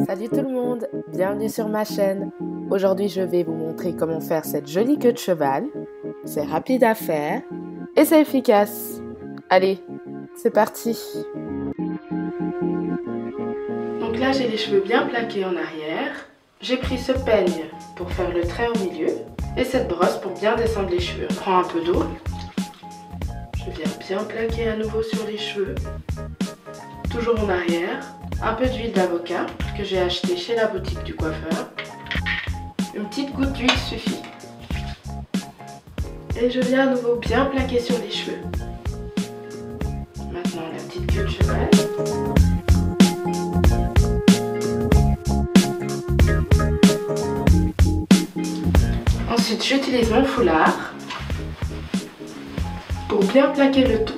Salut tout le monde, bienvenue sur ma chaîne. Aujourd'hui je vais vous montrer comment faire cette jolie queue de cheval. C'est rapide à faire et c'est efficace. Allez, c'est parti. Donc là j'ai les cheveux bien plaqués en arrière. J'ai pris ce peigne pour faire le trait au milieu et cette brosse pour bien descendre les cheveux. On prend un peu d'eau. Je viens bien plaquer à nouveau sur les cheveux. Toujours en arrière. Un peu d'huile d'avocat que j'ai acheté chez la boutique du coiffeur. Une petite goutte d'huile suffit. Et je viens à nouveau bien plaquer sur les cheveux. Maintenant la petite queue de cheval. Ensuite j'utilise mon foulard pour bien plaquer le tout.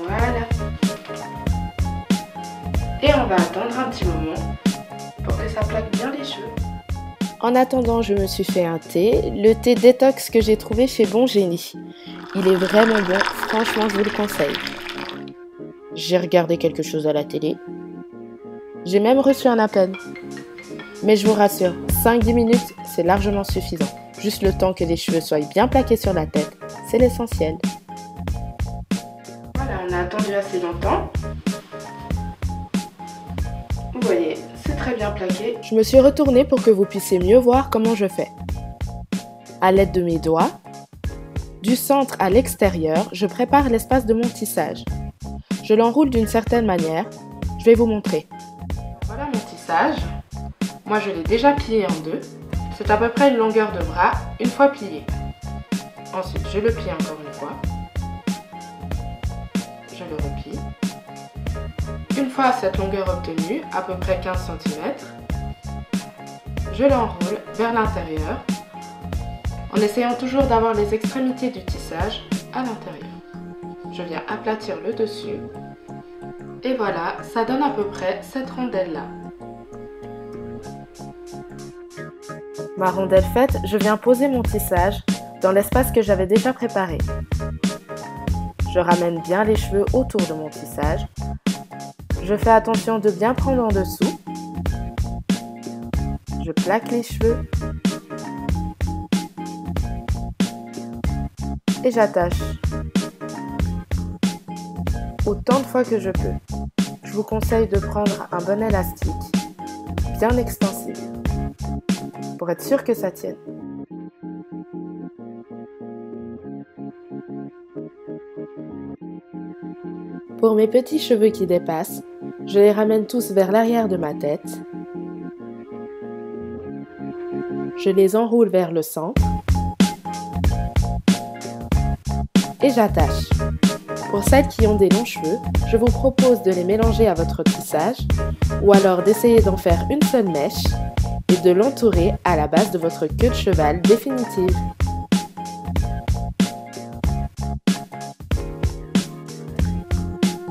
Voilà. Et on va attendre un petit moment pour que ça plaque bien les cheveux. En attendant, je me suis fait un thé, le thé détox que j'ai trouvé chez Bon Génie. Il est vraiment bon, franchement je vous le conseille. J'ai regardé quelque chose à la télé. J'ai même reçu un appel. Mais je vous rassure, 5-10 minutes, c'est largement suffisant. Juste le temps que les cheveux soient bien plaqués sur la tête, c'est l'essentiel. Voilà, on a attendu assez longtemps. Vous voyez, c'est très bien plaqué. Je me suis retournée pour que vous puissiez mieux voir comment je fais. À l'aide de mes doigts, du centre à l'extérieur, je prépare l'espace de mon tissage. Je l'enroule d'une certaine manière. Je vais vous montrer. Voilà mon tissage. Moi, je l'ai déjà plié en deux. C'est à peu près une longueur de bras, une fois plié. Ensuite, je le plie encore une fois. Je le replie. Une fois cette longueur obtenue, à peu près 15 cm, je l'enroule vers l'intérieur, en essayant toujours d'avoir les extrémités du tissage à l'intérieur. Je viens aplatir le dessus. Et voilà, ça donne à peu près cette rondelle-là. Ma rondelle faite, je viens poser mon tissage dans l'espace que j'avais déjà préparé. Je ramène bien les cheveux autour de mon tissage. Je fais attention de bien prendre en dessous. Je plaque les cheveux. Et j'attache. Autant de fois que je peux. Je vous conseille de prendre un bon élastique, bien extensible, pour être sûr que ça tienne. Pour mes petits cheveux qui dépassent, je les ramène tous vers l'arrière de ma tête. Je les enroule vers le centre. Et j'attache. Pour celles qui ont des longs cheveux, je vous propose de les mélanger à votre tissage ou alors d'essayer d'en faire une seule mèche et de l'entourer à la base de votre queue de cheval définitive.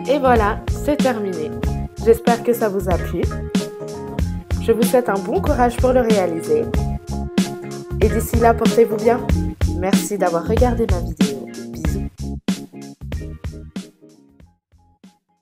Et voilà, c'est terminé. J'espère que ça vous a plu. Je vous souhaite un bon courage pour le réaliser. Et d'ici là, portez-vous bien. Merci d'avoir regardé ma vidéo.